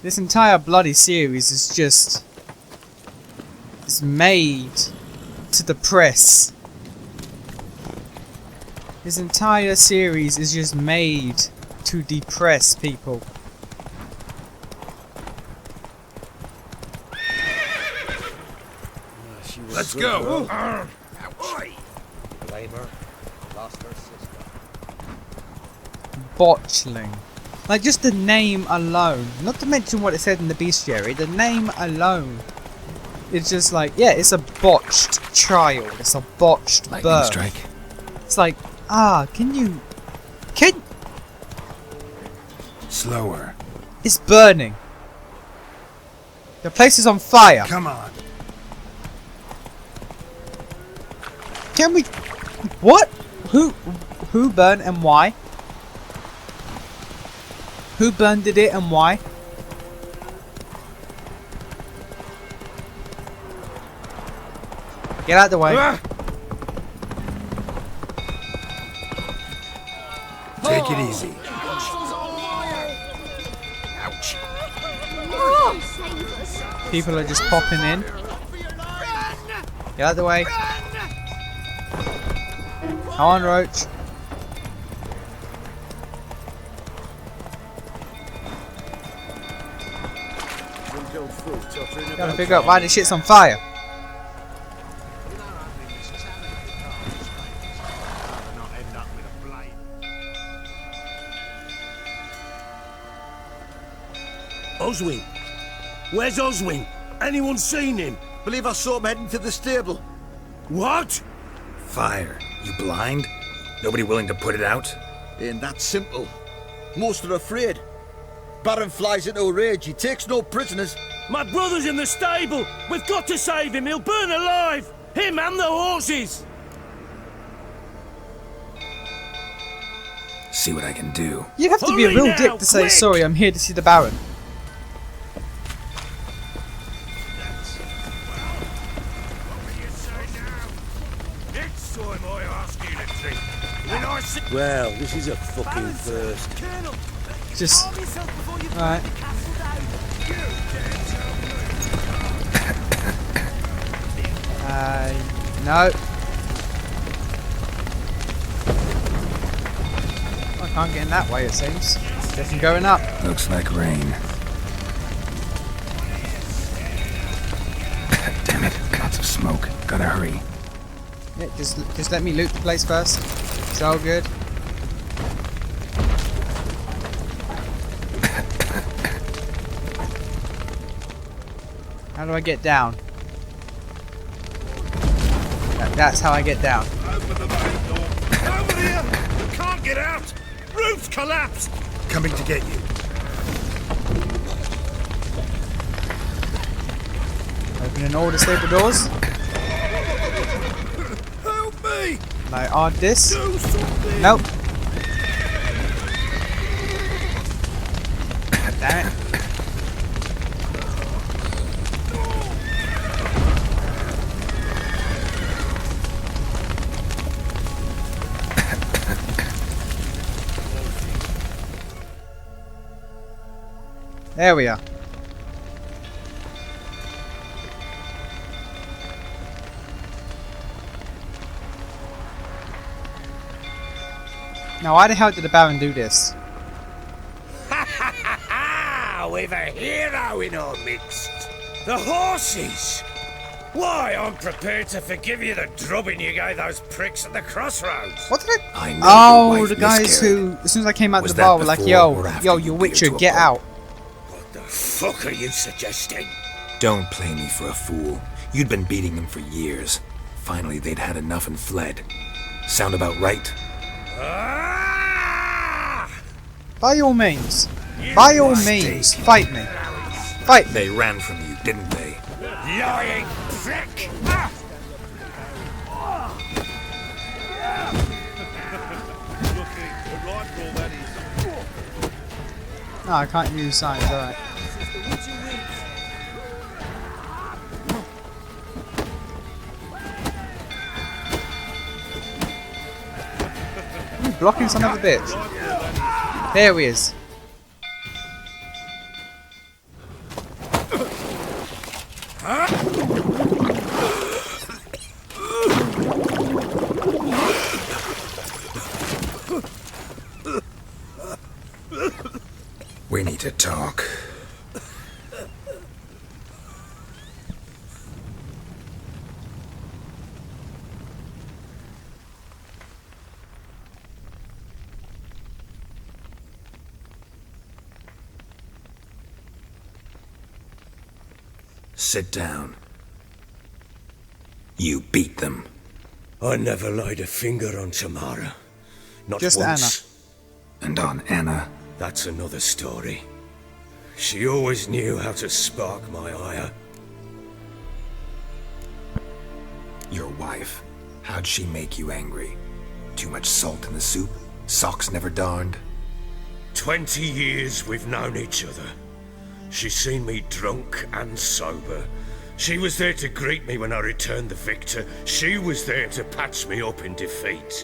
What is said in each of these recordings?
This entire bloody series is just... It's made to depress. This entire series is just made to depress people. Let's go. Blame her. Lost her sister. Botchling. Like, just the name alone. Not to mention what it said in the bestiary. The name alone. It's just like, yeah, it's a botched child. It's a botched birth. Strike. It's like, can Slower. it's burning. The place is on fire. Come on. Can we... What? Who burned and why? Who burned it and why? Get out the way. Take it easy. People are just popping in. Get out the way. Come on, Roach. Gotta figure out why this shit's on fire. Oswin? Where's Oswin? Anyone seen him? Believe I saw him heading to the stable. What? Fire. You blind? Nobody willing to put it out? Ain't that simple. Most are afraid. Baron flies into a rage. He takes no prisoners. My brother's in the stable. We've got to save him. He'll burn alive. Him and the horses. See what I can do. You'd have to be a Hurry real now, dick to say, quick! sorry, I'm here to see the Baron. Well, this is a fucking first. Just... Alright. No. I can't get in that way, it seems. Guess I'm going up. Looks like rain. Damn it, lots of smoke. Gotta hurry. Yeah, just let me loot the place first. It's all good. How do I get down? That's how I get down. Open the main door. Over here. Can't get out. Roof's collapsed. Coming to get you. Opening all the stable doors. Help me. Like odd this. Do something. Nope. Damn it. There we are. Now, why the hell did the Baron do this? Ha ha ha ha! We've a hero in our midst. The horses. Why, I'm prepared to forgive you the drubbing you gave those pricks at the crossroads. What did I know Oh, your the wife guys miscarried. who, as soon as I came out Was the bar, were that like, before or after yo, you you beat her Witcher, to a get pulp? out. What the fuck are you suggesting? Don't play me for a fool. You'd been beating them for years. Finally, they'd had enough and fled. Sound about right? Ah! By all means. By all means, fight me. Fight me. They ran from you, didn't they? Lying prick! Ah! No, I can't use signs, alright. You blocking son of a bitch. There he is. We need to talk. Sit down. You beat them. I never laid a finger on Tamara. Not Just once. And on Anna. That's another story. She always knew how to spark my ire. Your wife. How'd she make you angry? Too much salt in the soup? Socks never darned? 20 years we've known each other. She's seen me drunk and sober. She was there to greet me when I returned the victor. She was there to patch me up in defeat.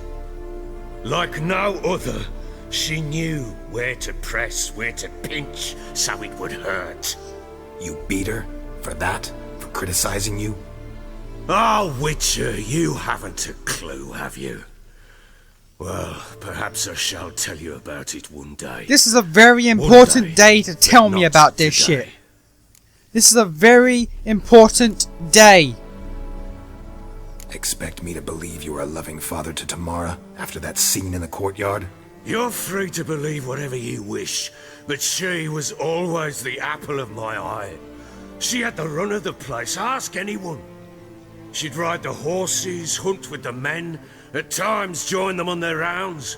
Like no other, she knew where to press, where to pinch, so it would hurt. You beat her? For that? For criticizing you? Oh, Witcher, you haven't a clue, have you? Well, perhaps I shall tell you about it one day. This is a very important day to tell me about this today. shit. This is a very important day. Expect me to believe you were a loving father to Tamara after that scene in the courtyard? You're free to believe whatever you wish, but she was always the apple of my eye. She had the run of the place, ask anyone. She'd ride the horses, hunt with the men, at times join them on their rounds.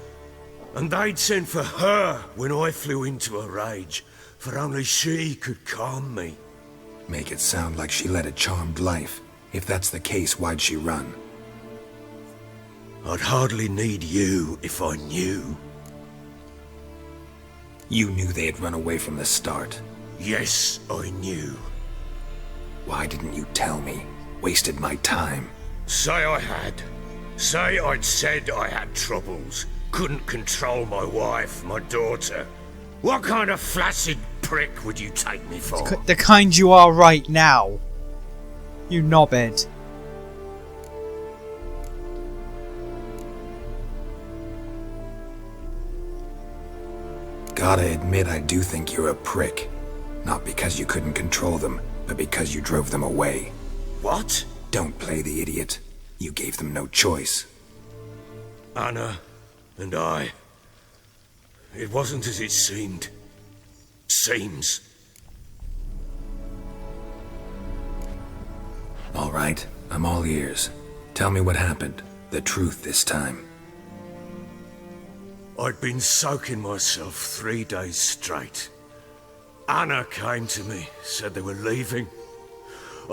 And they'd send for her when I flew into a rage, for only she could calm me. Make it sound like she led a charmed life. If that's the case, why'd she run? I'd hardly need you if I knew. You knew they had run away from the start. Yes, I knew. Why didn't you tell me? Wasted my time. Say I had. Say I'd said I had troubles. Couldn't control my wife, my daughter. What kind of flaccid prick would you take me for? The kind you are right now. You knobhead. Gotta admit, I do think you're a prick. Not because you couldn't control them, but because you drove them away. What? Don't play the idiot. You gave them no choice. Anna and I. It wasn't as it seemed. Seems. All right, I'm all ears. Tell me what happened. The truth this time. I'd been soaking myself 3 days straight. Anna came to me, said they were leaving.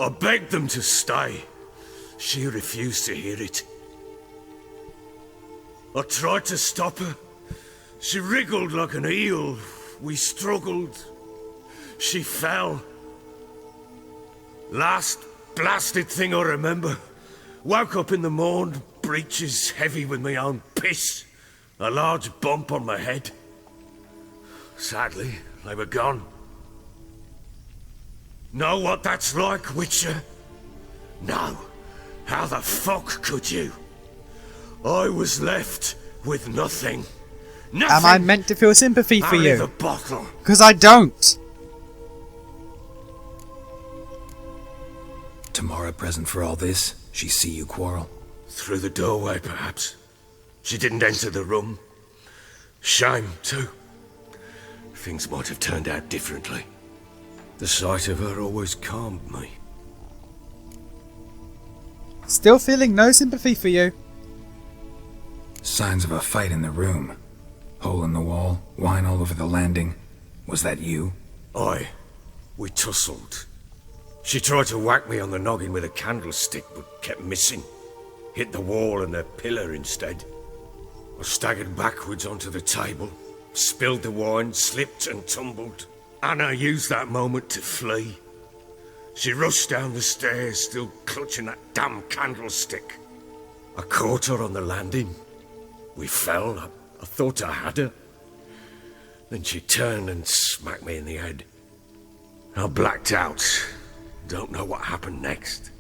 I begged them to stay. She refused to hear it. I tried to stop her. She wriggled like an eel. We struggled. She fell. Last blasted thing I remember. Woke up in the morn, breeches heavy with my own piss. A large bump on my head. Sadly, they were gone. Know what that's like, Witcher? No. How the fuck could you? I was left with nothing. Nothing. Am I meant to feel sympathy for Only the you? bottle. Because I don't. Tamara present for all this? She see you quarrel? Through the doorway, perhaps. She didn't enter the room. Shame, too. Things might have turned out differently. The sight of her always calmed me. Still feeling no sympathy for you. Signs of a fight in the room. Hole in the wall, wine all over the landing. Was that you? We tussled. She tried to whack me on the noggin with a candlestick, but kept missing. Hit the wall and a pillar instead. I staggered backwards onto the table, spilled the wine, slipped and tumbled. Anna used that moment to flee. She rushed down the stairs, still clutching that damn candlestick. I caught her on the landing. We fell. I thought I had her. Then she turned and smacked me in the head. I blacked out. Don't know what happened next.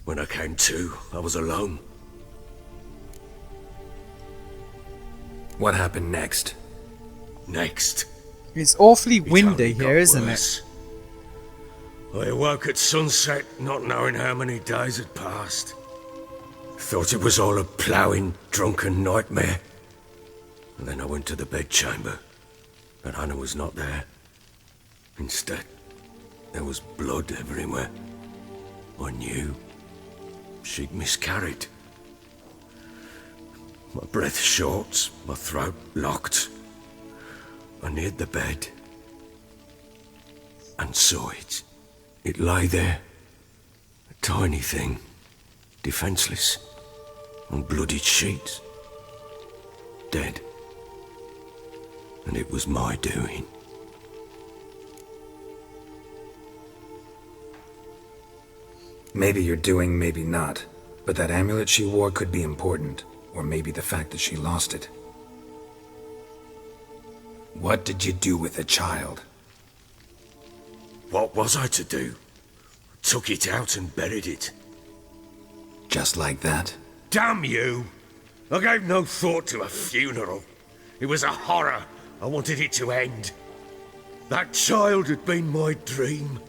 When I came to, I was alone. What happened next? Next. It's awfully it windy only got here, isn't it? worse. I awoke at sunset, not knowing how many days had passed. Thought it was all a ploughing, drunken nightmare. And then I went to the bedchamber, but Anna was not there. Instead, there was blood everywhere. I knew she'd miscarried. My breath short, my throat locked. I neared the bed and saw it. It lay there, a tiny thing, defenseless, on bloodied sheets, dead. And it was my doing. Maybe you're doing, maybe not. But that amulet she wore could be important. Or maybe the fact that she lost it. What did you do with the child? What was I to do? Took it out and buried it. Just like that? Damn you! I gave no thought to a funeral. It was a horror. I wanted it to end. That child had been my dream.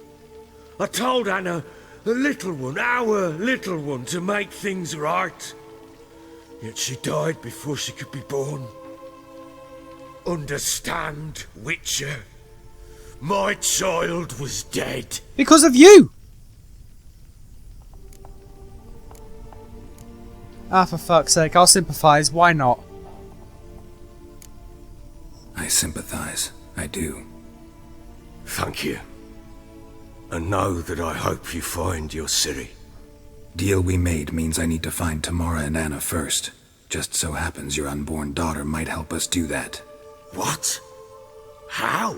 I told Anna, the little one, our little one, to make things right. Yet she died before she could be born. Understand, Witcher? My child was dead. Because of you! Ah, for fuck's sake, I'll sympathise, why not? I sympathize. I do. Thank you. And know that I hope you find your Ciri. Deal we made means I need to find Tamara and Anna first. Just so happens your unborn daughter might help us do that. What? How?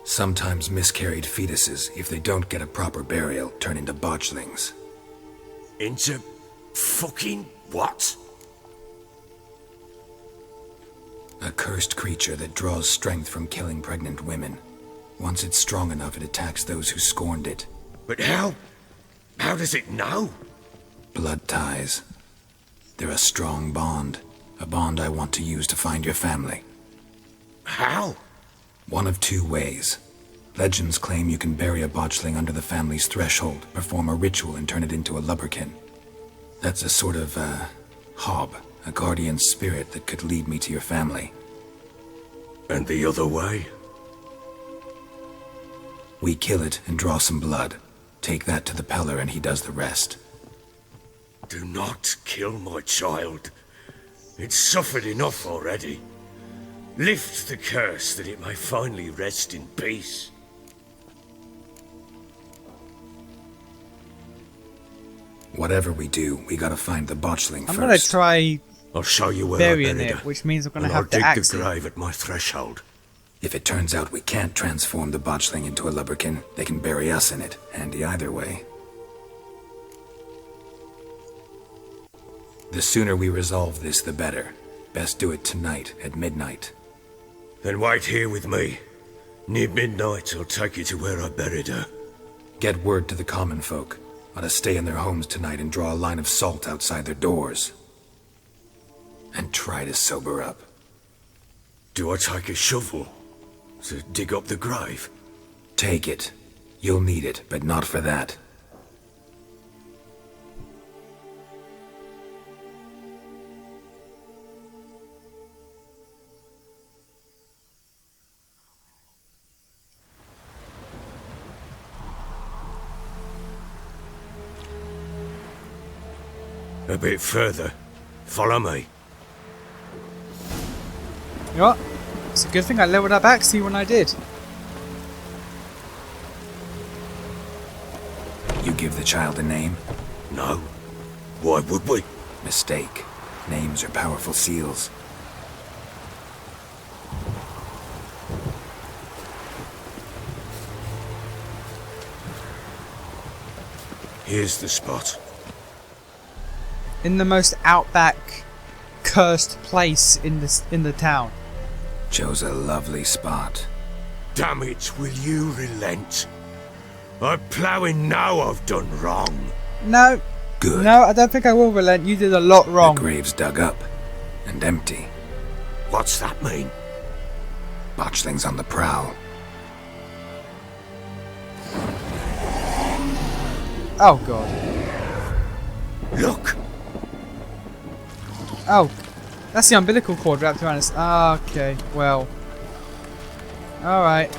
Sometimes miscarried fetuses, if they don't get a proper burial, turn into botchlings. Into fucking what? A cursed creature that draws strength from killing pregnant women. Once it's strong enough, it attacks those who scorned it. But how? How does it know? Blood ties. They're a strong bond. A bond I want to use to find your family. How? One of two ways. Legends claim you can bury a botchling under the family's threshold, perform a ritual and turn it into a Lubberkin. That's a sort of, hob, a guardian spirit that could lead me to your family. And the other way? We kill it and draw some blood. Take that to the Peller and he does the rest. Do not kill my child. It's suffered enough already. Lift the curse that it may finally rest in peace. Whatever we do, we gotta find the botchling I'm first. gonna try I'll show you where burying I buried it, her, which means I'm gonna and have I'll to dig axe the it. grave at my threshold. If it turns out we can't transform the botchling into a Lubberkin, they can bury us in it. Handy either way. The sooner we resolve this, the better. Best do it tonight, at midnight. Then wait here with me. Near midnight, I'll take you to where I buried her. Get word to the common folk. Ought to stay in their homes tonight and draw a line of salt outside their doors. And try to sober up. Do I take a shovel to dig up the grave? Take it. You'll need it, but not for that. A bit further. Follow me. You know what? It's a good thing I leveled up Axie when I did. You give the child a name? No. Why would we? Mistake. Names are powerful seals. Here's the spot. In the most outback, cursed place in the town. Chose a lovely spot. Damn it, will you relent? I'm ploughing now I've done wrong. No. Good. No, I don't think I will relent. You did a lot wrong. The grave's dug up and empty. What's that mean? Botchlings on the prowl. Oh, God. Look! Oh, that's the umbilical cord wrapped around us. Okay, well. Alright.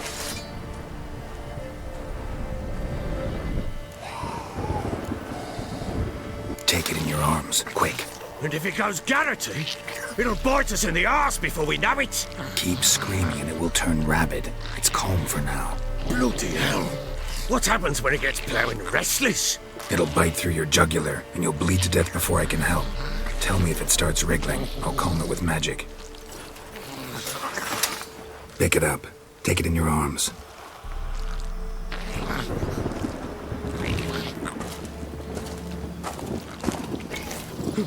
Take it in your arms, quick. And if it goes Garrity, it'll bite us in the arse before we know it. Keep screaming and it will turn rabid. It's calm for now. Bloody hell. What happens when it gets ploughing restless? It'll bite through your jugular and you'll bleed to death before I can help. Tell me if it starts wriggling. I'll calm it with magic. Pick it up. Take it in your arms.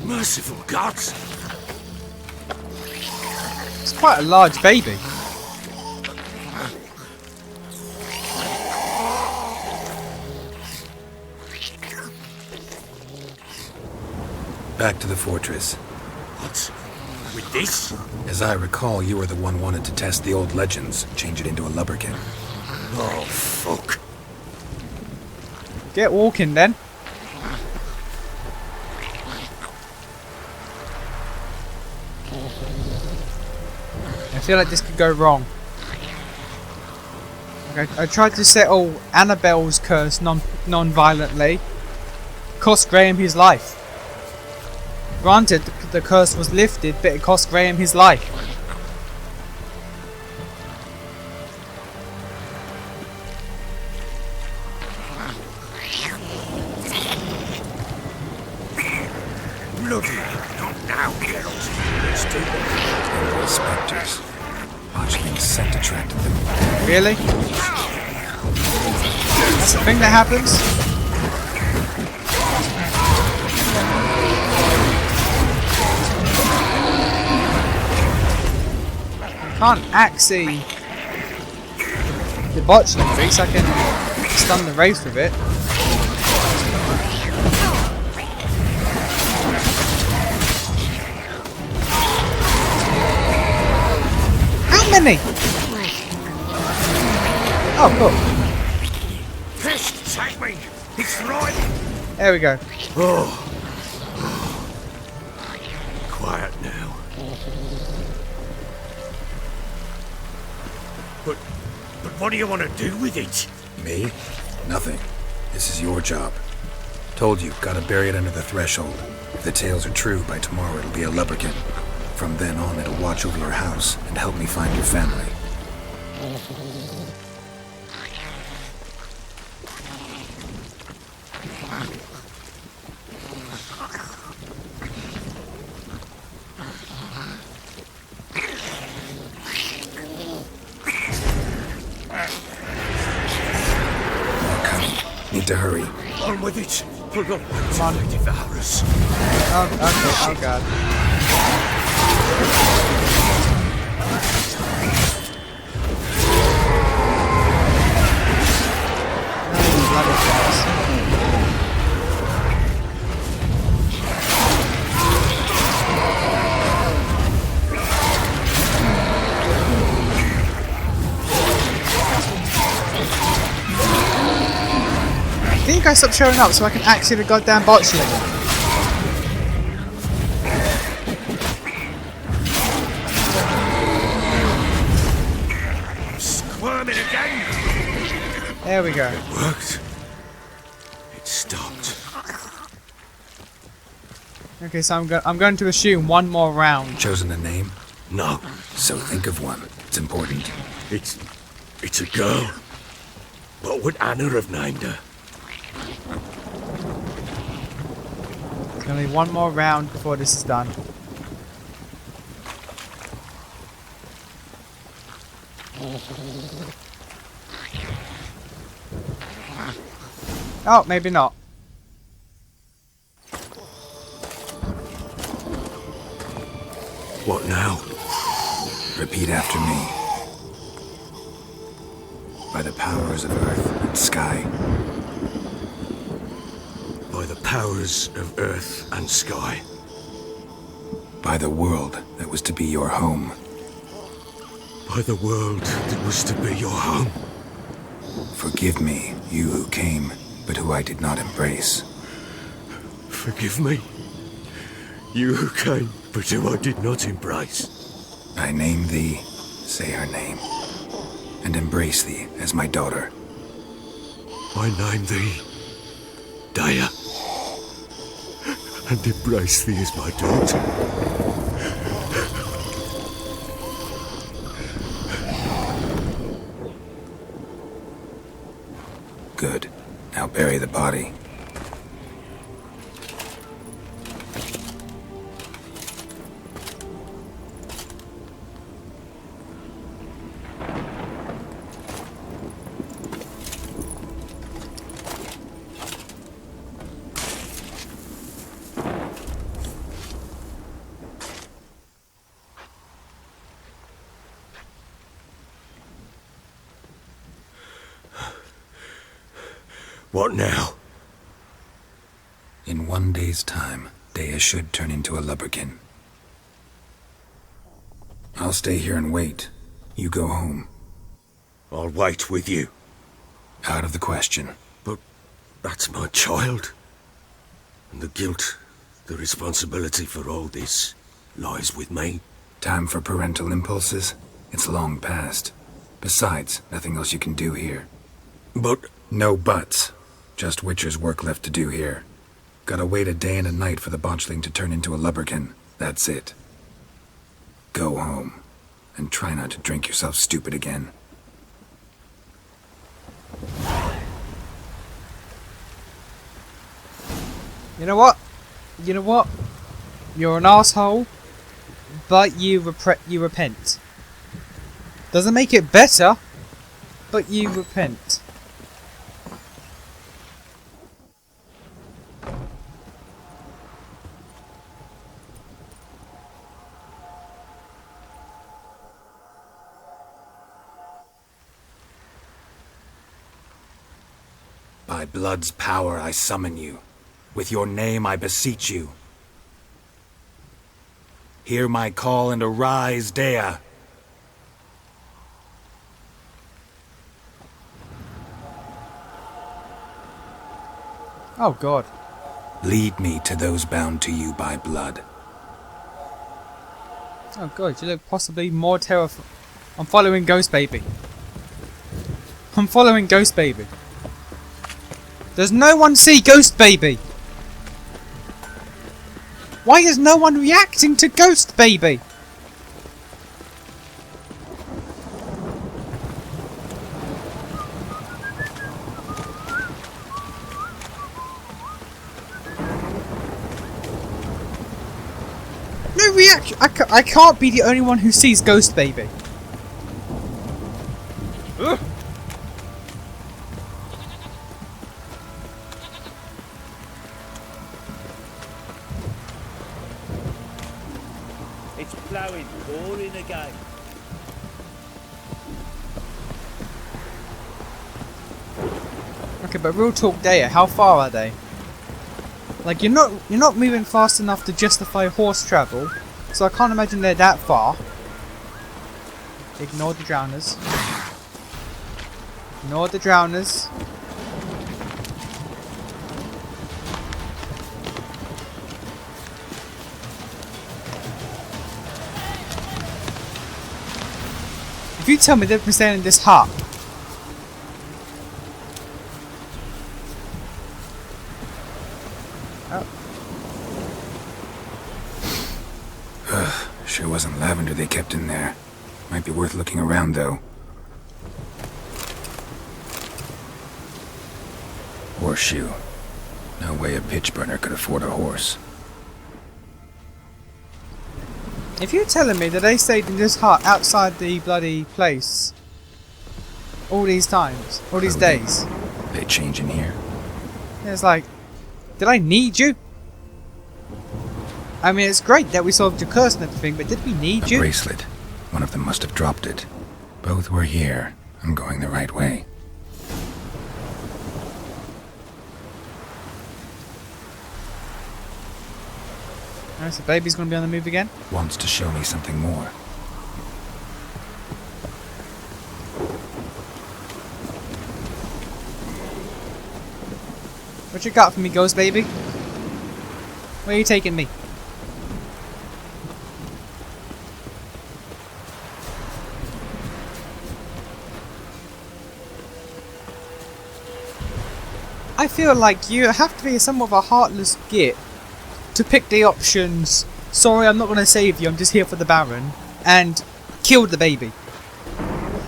Merciful gods! It's quite a large baby. Back to the fortress. What? With this? As I recall, you were the one wanted to test the old legends, change it into a Lubberkin. Oh, fuck. Get walking then. I feel like this could go wrong. Okay, I tried to settle Annabelle's curse non-violently. Cost Graham his life. Granted, the curse was lifted, but it cost Graham his life. Bloody hell, not now, Geralt. Let's do it. The specters. Botchlings scent attracted them. Really? That's the thing that happens? I can't actually the botchling beast. I can stun the wraiths with it. How many? Oh, cool. Pest, take me! It's right! There we go. Oh. Quiet now. But what do you want to do with it? Me? Nothing. This is your job. Told you, gotta bury it under the threshold. If the tales are true, by tomorrow it'll be a Lubberkin. From then on, it'll watch over your house and help me find your family. Need to hurry. On with it! Come on. They devour us. Oh, okay. Oh god. I think I stopped showing up so I can actually the goddamn botchling. Squirming again! There we go. It worked. It stopped. Okay, so I'm going to assume one more round. Chosen a name? No, So think of one. It's important. it's a girl. What would Anna have named her? There's gonna be one more round before this is done. Oh, maybe not. What now? Repeat after me. by the powers of earth and sky. By the powers of earth and sky. By the world that was to be your home. By the world that was to be your home. Forgive me, you who came, but who I did not embrace. Forgive me, you who came, but who I did not embrace. I name thee, say her name, and embrace thee as my daughter. I name thee, Dea, and embrace thee as my daughter. Good. Now bury the body. What now? In 1 day's time, Dea should turn into a Lubberkin. I'll stay here and wait. You go home. I'll wait with you. Out of the question. But that's my child. And the guilt, the responsibility for all this lies with me. Time for parental impulses? It's long past. Besides, nothing else you can do here. But... No buts. Just Witcher's work left to do here. Gotta wait a day and a night for the Botchling to turn into a Lubberkin. That's it. Go home. And try not to drink yourself stupid again. You know what? You know what? You're an asshole, but you repent. Doesn't make it better, but you repent. By blood's power I summon you. With your name I beseech you. Hear my call and arise, Dea. Oh God. Lead me to those bound to you by blood. Oh God, you look possibly more terrifying. I'm following Ghost Baby. I'm following Ghost Baby. Does no one see Ghost Baby? Why is no one reacting to Ghost Baby? No reaction. I can't be the only one who sees Ghost Baby. Ugh. It's ploughing, boring again. Okay, but real talk, Dea, how far are they? Like you're not moving fast enough to justify horse travel, so I can't imagine they're that far. Ignore the drowners. Ignore the drowners. If you tell me they've been staying in this hut. Sure wasn't lavender they kept in there. Might be worth looking around, though. Horseshoe. No way a pitch burner could afford a horse. If you're telling me that they stayed in this hut outside the bloody place all these times, all these days, They change in here? it's like, did I need you? I mean, it's great that we solved your curse and everything, but did we need A you? bracelet. One of them must have dropped it. Both were here. I'm going the right way. Alright, so baby's gonna be on the move again. Wants to show me something more. What you got for me, ghost baby? Where are you taking me? I feel like you have to be somewhat of a heartless git to pick the options. Sorry, I'm not going to save you, I'm just here for the Baron. And kill the baby.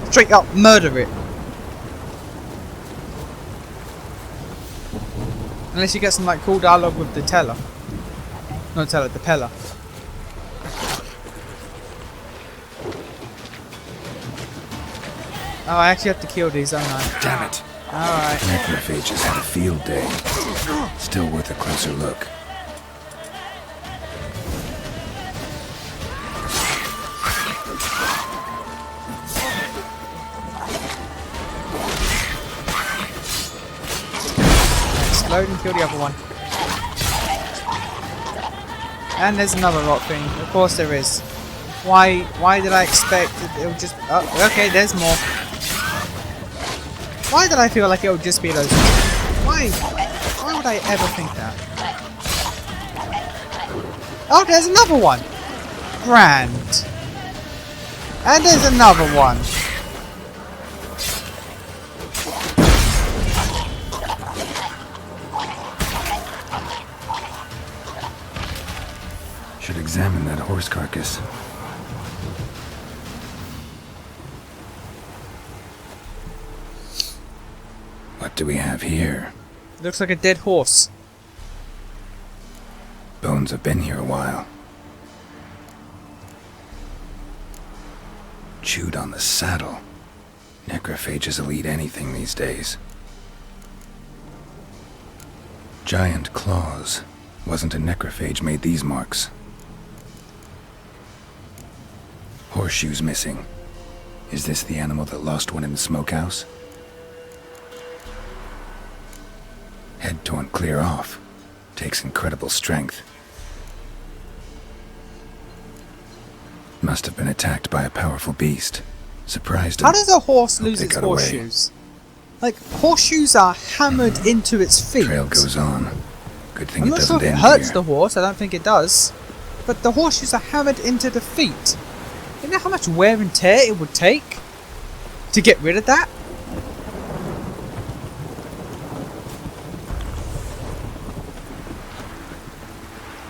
Straight up murder it. Unless you get some like cool dialogue with the teller. Not teller, the peller. Oh, I actually have to kill these, don't I? Damn it! Alright. Necrophages had a field day. Still worth a closer look. Explode and kill the other one. And there's another rock thing. Of course there is. Why did I expect it would just... Oh, okay, there's more. Why did I feel like it would just be those? Why would I ever think that? Oh, there's another one! Grand. And there's another one. Should examine that horse carcass. What do we have here? Looks like a dead horse. Bones have been here a while. Chewed on the saddle. Necrophages will eat anything these days. Giant claws. Wasn't a necrophage made these marks. Horseshoes missing. Is this the animal that lost one in the smokehouse? Head torn clear off. Takes incredible strength. Must have been attacked by a powerful beast. Surprised him. How does a horse Hope lose they its got away. horseshoes? Like, horseshoes are hammered into its feet. Trail goes on. Good thing I'm it not sure doesn't if it end hurts here. the horse, I don't think it does. But the horseshoes are hammered into the feet. You know how much wear and tear it would take to get rid of that?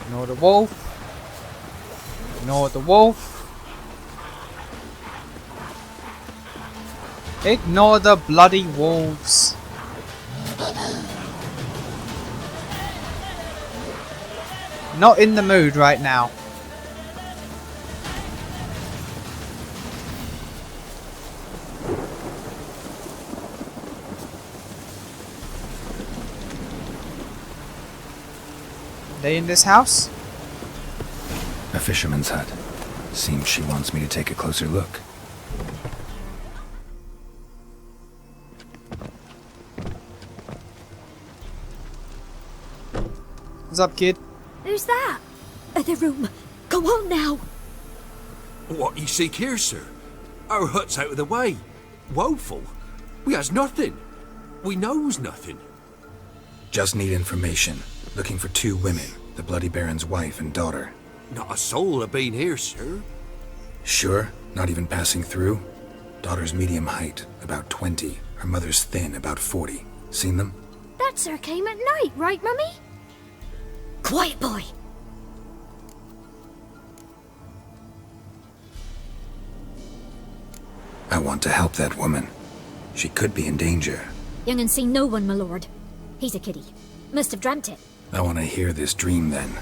Ignore the wolf. Ignore the wolf. Ignore the bloody wolves. Not in the mood right now. They in this house? A fisherman's hut. Seems she wants me to take a closer look. What's up, kid? Who's that? The room. Go on now. What you seek here, sir? Our hut's out of the way. Woeful. We has nothing. We knows nothing. Just need information. Looking for 2 women. The Bloody Baron's wife and daughter. Not a soul have been here, sir. Sure? Not even passing through? Daughter's medium height, about 20. Her mother's thin, about 40. Seen them? That sir came at night, right, Mummy? Quiet, boy. I want to help that woman. She could be in danger. Young and seen no one, my lord. He's a kiddie. Must have dreamt it. I want to hear this dream then.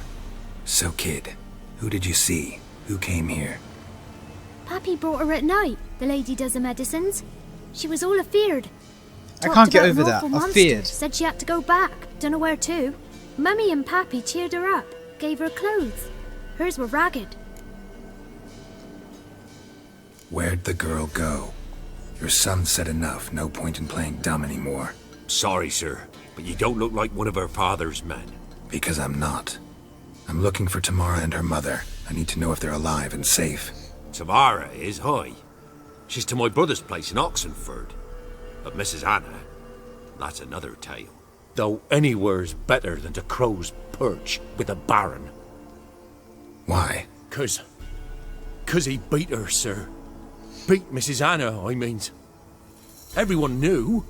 So kid, who did you see? Who came here? Pappy brought her at night. The lady does the medicines. She was all afeared. I can't get over an that. awful monster. Afeared. Said she had to go back. Don't know where to. Mummy and Pappy cheered her up. Gave her clothes. Hers were ragged. Where'd the girl go? Your son said enough. No point in playing dumb anymore. Sorry, sir, but you don't look like one of her father's men. Because I'm not. I'm looking for Tamara and her mother. I need to know if they're alive and safe. Tamara is, hi. She's to my brother's place in Oxenford. But Mrs. Anna, that's another tale. Though anywhere's better than to Crow's Perch with a baron. Why? 'Cause he beat her, sir. Beat Mrs. Anna, I means. Everyone knew,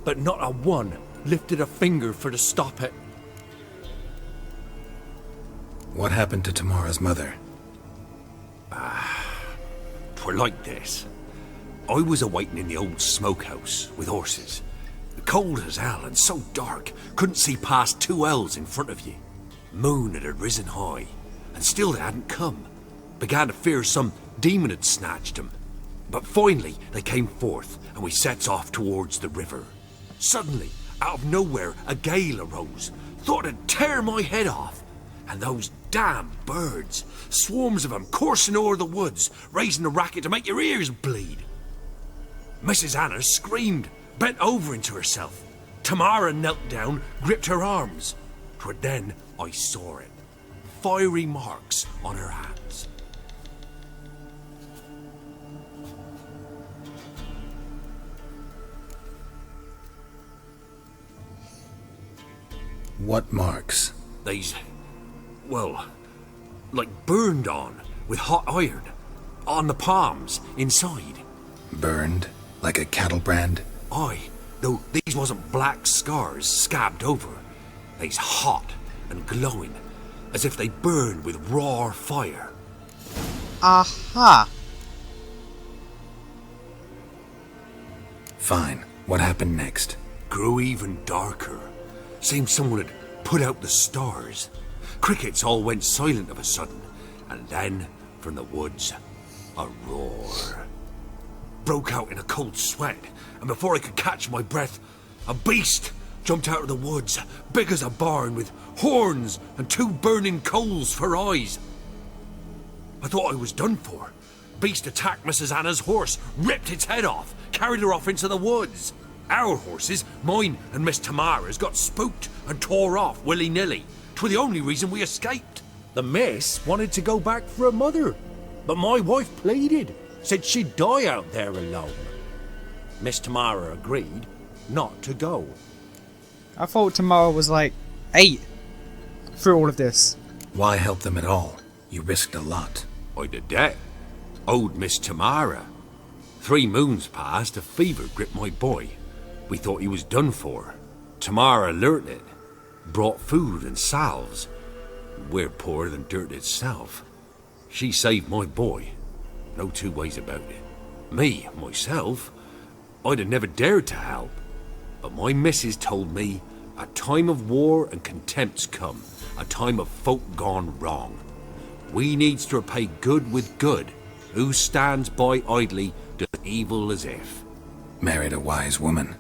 but not a one lifted a finger for to stop it. What happened to Tamara's mother? 'Twere like this. I was awaiting in the old smokehouse with horses. Cold as hell and so dark, couldn't see past 2 ells in front of you. Moon had risen high, and still they hadn't come. Began to fear some demon had snatched them. But finally they came forth, and we sets off towards the river. Suddenly, out of nowhere, a gale arose. Thought it'd tear my head off. And those damn birds, swarms of them coursing o'er the woods, raising a racket to make your ears bleed. Mrs. Anna screamed, bent over into herself. Tamara knelt down, gripped her arms. 'Twere then I saw it. Fiery marks on her hands. What marks? They's, well, like burned on with hot iron. On the palms, inside. Burned? Like a cattle brand? Aye, though these wasn't black scars scabbed over. They's hot and glowing, as if they burned with raw fire. Aha! Fine. What happened next? Grew even darker. Seemed someone had put out the stars. Crickets all went silent of a sudden, and then, from the woods, a roar. Broke out in a cold sweat, and before I could catch my breath, a beast jumped out of the woods, big as a barn, with horns and 2 burning coals for eyes. I thought I was done for. Beast attacked Mrs. Anna's horse, ripped its head off, carried her off into the woods. Our horses, mine and Miss Tamara's, got spooked and tore off willy-nilly. 'Twere the only reason we escaped. The miss wanted to go back for her mother, but my wife pleaded, said she'd die out there alone. Miss Tamara agreed not to go. I thought Tamara was like 8 through all of this. Why help them at all? You risked a lot. I'd a debt. Owed Miss Tamara. 3 moons passed, a fever gripped my boy. We thought he was done for. Tamara learnt it. Brought food and salves. We're poorer than dirt itself. She saved my boy. No 2 ways about it. Me, myself, I'd have never dared to help. But my missus told me a time of war and contempt's come. A time of folk gone wrong. We needs to repay good with good. Who stands by idly does evil as if. Married a wise woman.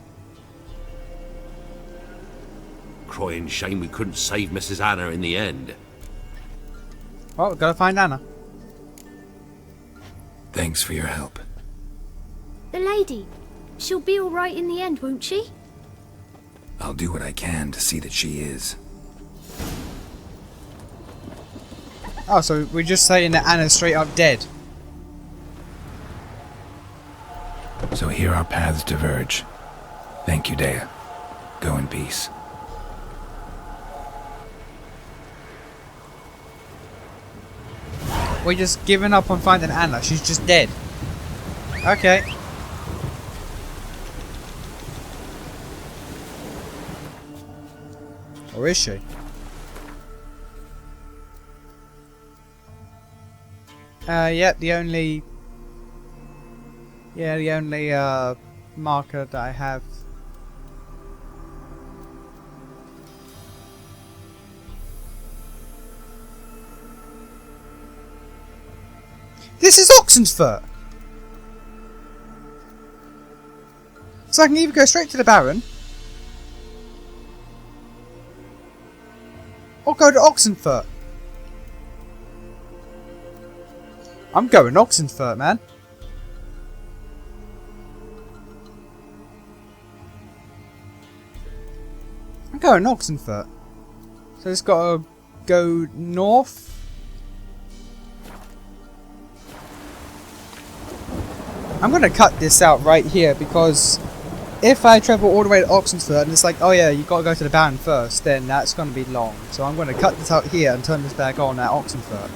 Crying shame we couldn't save Mrs. Anna in the end. Well, we've got to find Anna. Thanks for your help. The lady. She'll be all right in the end, won't she? I'll do what I can to see that she is. Oh, so we're just saying that Anna's straight up dead. So here our paths diverge. Thank you, Dea. Go in peace. We're just giving up on finding Anna. She's just dead. Okay. Or is she? Yep, the only marker that I have. This is Oxenfurt! So I can either go straight to the Baron, or go to Oxenfurt. I'm going Oxenfurt, man. I'm going Oxenfurt. So it's gotta go north. I'm gonna cut this out right here because if I travel all the way to Oxenfurt and it's like, oh yeah, you gotta go to the band first, then that's gonna be long. So I'm gonna cut this out here and turn this back on at Oxenfurt.